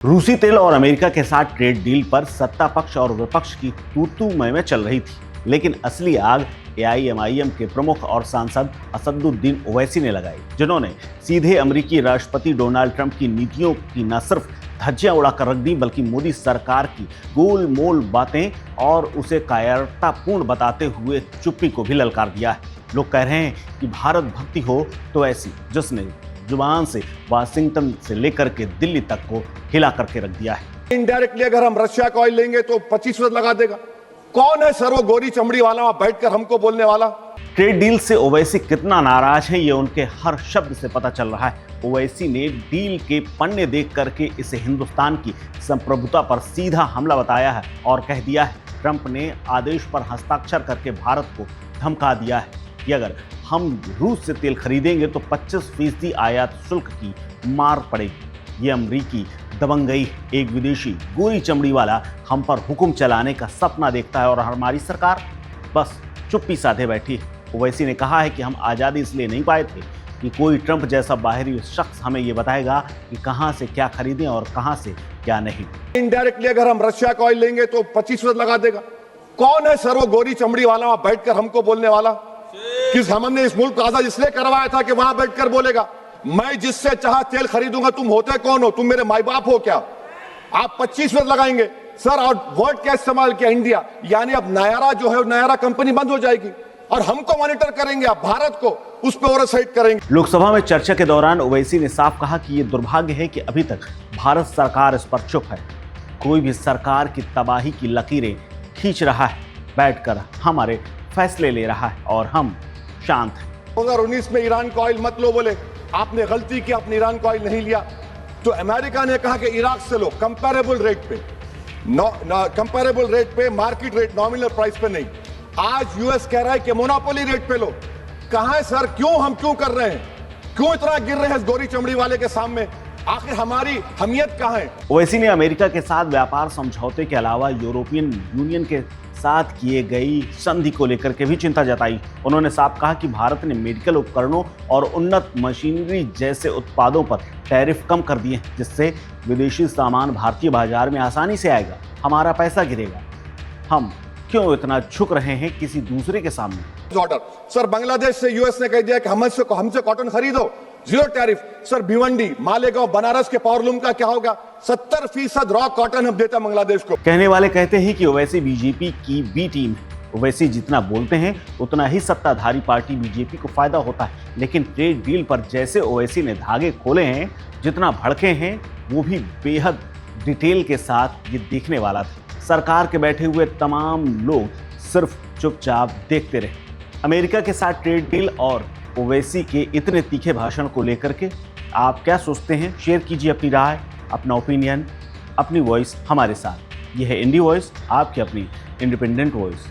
रूसी तेल और अमेरिका के साथ ट्रेड डील पर सत्ता पक्ष और विपक्ष की तू मैं चल रही थी, लेकिन असली आग एआईएमआईएम के प्रमुख और सांसद असदुद्दीन ओवैसी ने लगाई, जिन्होंने सीधे अमेरिकी राष्ट्रपति डोनाल्ड ट्रंप की नीतियों की न सिर्फ धज्जियां उड़ाकर रख दी, बल्कि मोदी सरकार की गोलमोल बातें और उसे कायरतापूर्ण बताते हुए चुप्पी को भी ललकार दिया है। लोग कह रहे हैं कि भारत भक्ति हो तो ऐसी, जिसने जुबान से वाशिंगटन से लेकर के दिल्ली तक को हिला करके रख दिया है। इनडायरेक्टली अगर हम रशिया का ऑयल लेंगे तो 25% लगा देगा। कौन है सर वो गोरी चमड़ी वाला वहां बैठकर हमको बोलने वाला? ट्रेड डील से ओवैसी कितना नाराज है, ये उनके हर शब्द से पता चल रहा है। ओवैसी ने डील के पन्ने देख करके इसे हिंदुस्तान की संप्रभुता पर सीधा हमला बताया है और कह दिया है ट्रंप ने आदेश पर हस्ताक्षर करके भारत को धमका दिया है कि अगर हम रूस से तेल खरीदेंगे तो 25% आयात शुल्क की मार पड़ेगी। ये अमरीकी दबंगई, एक विदेशी गोरी चमड़ी वाला हम पर हुक्म चलाने का सपना देखता है और हमारी सरकार बस चुप्पी साधे बैठी है। ओवैसी ने कहा है कि हम आज़ादी इसलिए नहीं पाए थे कि कोई ट्रंप जैसा बाहरी शख्स हमें ये बताएगा कि कहां से क्या खरीदें और कहां से क्या नहीं। इनडायरेक्टली अगर हम रशिया का ऑयल लेंगे तो 25% लगा देगा। कौन है सर वो गोरी चमड़ी वाला वहां बैठकर हमको बोलने वाला? किस हमने इस मुल्क को आजाद इसलिए करवाया था कि वहां बैठकर बोलेगा मैं जिससे चाह तेल खरीदूंगा। तुम होते कौन हो? तुम मेरे माई बाप हो क्या? आप 25% लगाएंगे सर। और वर्ड क्या इस्तेमाल किया? इंडिया, यानी अब नयारा जो है नयारा कंपनी बंद हो जाएगी और हमको मॉनिटर करेंगे, आप भारत को उस पर ओवरसाइट करेंगे। लोकसभा में चर्चा के दौरान ओवैसी ने साफ कहा कि यह दुर्भाग्य है कि अभी तक भारत सरकार इस पर चुप है। कोई भी सरकार की तबाही की लकीरें खींच रहा है, बैठकर हमारे फैसले ले रहा है और हम शांत हैं। 2019 में ईरान का ऑयल मत लो, बोले आपने गलती की, आपने ईरान का ऑयल नहीं लिया। तो अमेरिका ने कहा कि इराक से लो कंपैरेबल रेट पे, कंपैरेबल रेट पे, मार्केट रेट, नॉमिनल प्राइस पे नहीं। आज यूएस कह रहा है कि मोनोपोली रेट पे लो। कहां है सर? हम क्यों कर रहे हैं? क्यों इतना गिर रहे हैं इस गोरी चमड़ी वाले के सामने? आखिर हमारी हमियत कहां है? ओवैसी ने अमेरिका के साथ व्यापार समझौते के अलावा यूरोपियन यूनियन के साथ किए गई संधि को लेकर के भी चिंता जताई। उन्होंने साफ कहा कि भारत ने मेडिकल उपकरणों और उन्नत मशीनरी जैसे उत्पादों पर टैरिफ कम कर दिए, जिससे विदेशी सामान भारतीय बाजार में आसानी से आएगा, हमारा पैसा गिरेगा। हम क्यों इतना झुक रहे हैं किसी दूसरे के सामने? ऑर्डर सर, बांग्लादेश से यूएस ने कह दिया कि हमसे कॉटन खरीदो, zero tariff. Sir Bhiwandi, Malegaon, Banaras के पावरलूम का क्या होगा? 70% रॉ कॉटन हम देते हैं बांग्लादेश को। कहने वाले कहते हैं कि ओवैसी बीजेपी की बी टीम है। ओवैसी जितना बोलते हैं उतना ही सत्ताधारी पार्टी बीजेपी को फायदा होता है, लेकिन ट्रेड डील पर जैसे ओवैसी ने धागे खोले हैं, जितना भड़के हैं, वो भी बेहद डिटेल के साथ ये देखने वाला था। सरकार के बैठे हुए तमाम लोग सिर्फ चुपचाप देखते रहे। अमेरिका के साथ ट्रेड डील और ओवैसी के इतने तीखे भाषण को लेकर के आप क्या सोचते हैं? शेयर कीजिए अपनी राय, अपना ओपिनियन, अपनी वॉइस हमारे साथ। यह है इंडी वॉइस, आपकी अपनी इंडिपेंडेंट वॉइस।